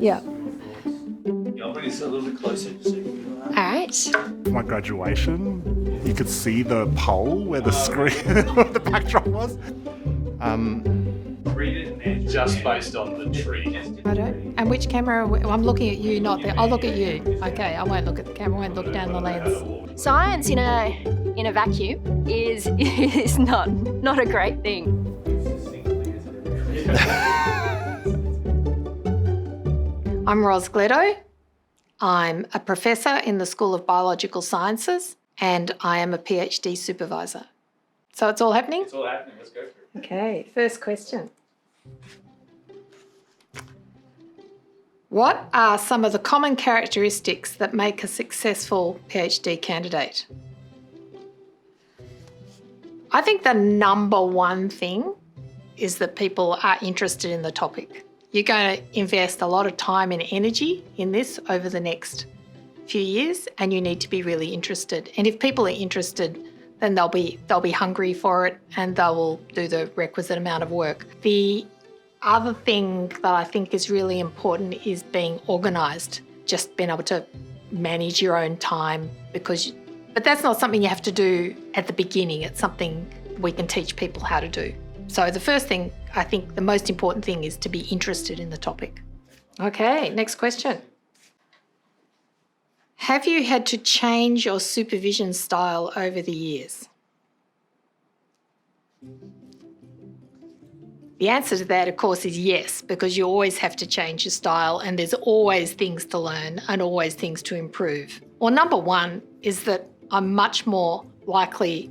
Yeah. Yeah, I'll bring this a little bit closer to see. All right. My graduation, you could see the pole where the screen, where the backdrop was. Read it and just based on the tree. And which camera? I'm looking at you, not the. I'll look at you. Okay, I won't look at the camera. I won't look down the lens. Science in a vacuum is not a great thing. I'm Ros Gleadow. I'm a professor in the School of Biological Sciences and I am a PhD supervisor. So it's all happening? It's all happening. Let's go for it. Okay, first question. What are some of the common characteristics that make a successful PhD candidate? I think the number one thing is that people are interested in the topic. You're going to invest a lot of time and energy in this over the next few years, and you need to be really interested. And if people are interested, then they'll be hungry for it and they will do the requisite amount of work. The other thing that I think is really important is being organised, just being able to manage your own time but that's not something you have to do at the beginning. It's something we can teach people how to do. So the first thing, I think the most important thing is to be interested in the topic. Okay, next question. Have you had to change your supervision style over the years? The answer to that, of course, is yes, because you always have to change your style and there's always things to learn and always things to improve. Well, number one is that I'm much more likely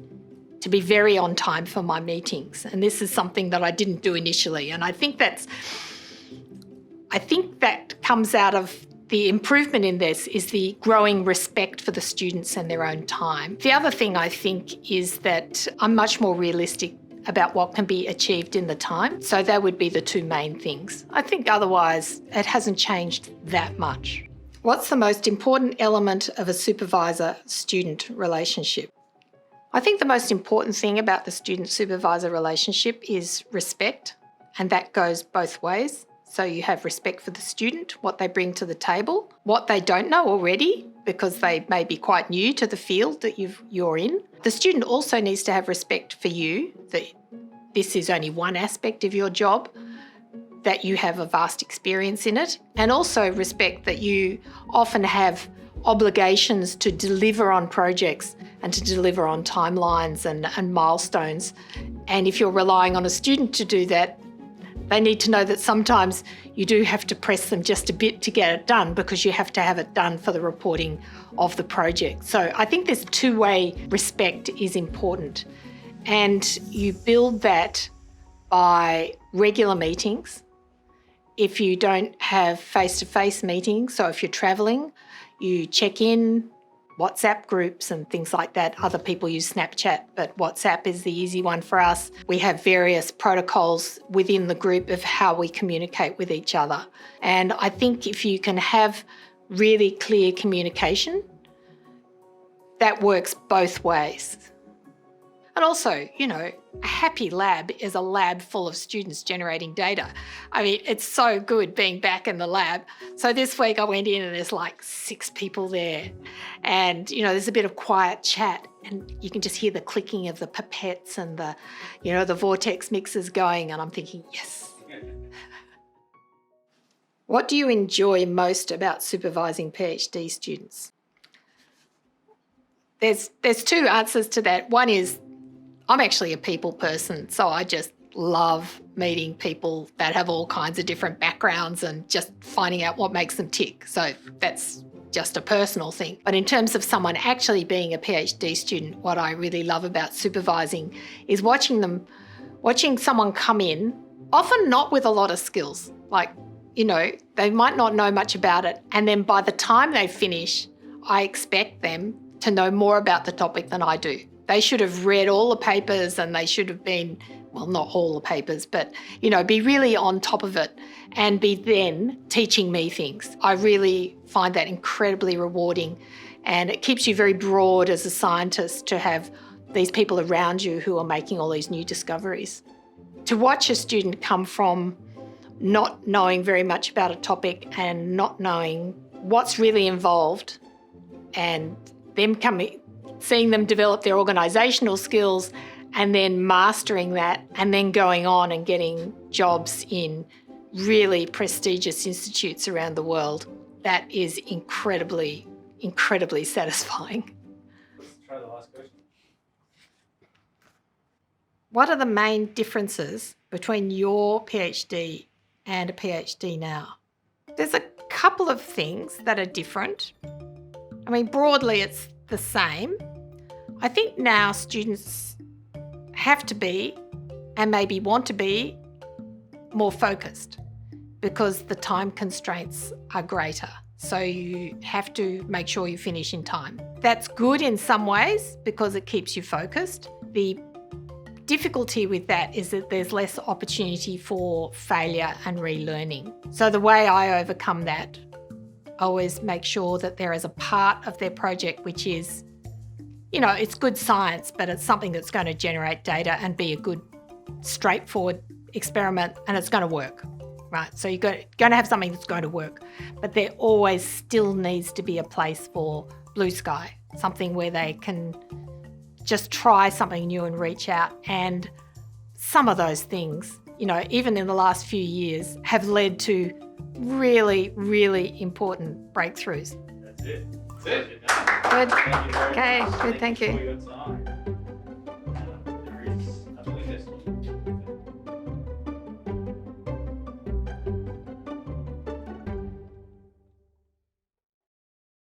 to be very on time for my meetings. And this is something that I didn't do initially. And I think that comes out of the improvement in this is the growing respect for the students and their own time. The other thing I think is that I'm much more realistic about what can be achieved in the time. So that would be the two main things. I think otherwise it hasn't changed that much. What's the most important element of a supervisor-student relationship? I think the most important thing about the student-supervisor relationship is respect, and that goes both ways. So you have respect for the student, what they bring to the table, what they don't know already, because they may be quite new to the field that you're in. The student also needs to have respect for you, that this is only one aspect of your job, that you have a vast experience in it, and also respect that you often have obligations to deliver on projects and to deliver on timelines and milestones. And if you're relying on a student to do that, they need to know that sometimes you do have to press them just a bit to get it done because you have to have it done for the reporting of the project. So I think this two-way respect is important. And you build that by regular meetings. If you don't have face-to-face meetings, so if you're travelling, you check in, WhatsApp groups and things like that. Other people use Snapchat, but WhatsApp is the easy one for us. We have various protocols within the group of how we communicate with each other. And I think if you can have really clear communication, that works both ways. And also, a happy lab is a lab full of students generating data. I mean, it's so good being back in the lab. So this week I went in and there's like 6 people there. And, there's a bit of quiet chat and you can just hear the clicking of the pipettes and the vortex mixers going. And I'm thinking, yes. What do you enjoy most about supervising PhD students? There's 2 answers to that. One is, I'm actually a people person, so I just love meeting people that have all kinds of different backgrounds and just finding out what makes them tick. So that's just a personal thing. But in terms of someone actually being a PhD student, what I really love about supervising is watching someone come in, often not with a lot of skills. They might not know much about it. And then by the time they finish, I expect them to know more about the topic than I do. They should have read all the papers and they should have been, well, not all the papers, but, be really on top of it and be then teaching me things. I really find that incredibly rewarding and it keeps you very broad as a scientist to have these people around you who are making all these new discoveries. To watch a student come from not knowing very much about a topic and not knowing what's really involved, and seeing them develop their organisational skills and then mastering that and then going on and getting jobs in really prestigious institutes around the world. That is incredibly, incredibly satisfying. Let's try the last question. What are the main differences between your PhD and a PhD now? There's a couple of things that are different. I mean, broadly it's the same. I think now students have to be, and maybe want to be, more focused because the time constraints are greater. So you have to make sure you finish in time. That's good in some ways because it keeps you focused. The difficulty with that is that there's less opportunity for failure and relearning. So the way I overcome that, I always make sure that there is a part of their project which is, it's good science, but it's something that's going to generate data and be a good, straightforward experiment, and it's going to work, right? So you're going to have something that's going to work, but there always still needs to be a place for blue sky, something where they can just try something new and reach out. And some of those things, even in the last few years, have led to really, really important breakthroughs. That's it. That's it. Good. Thank you very Okay, much. good, thank you. For your time.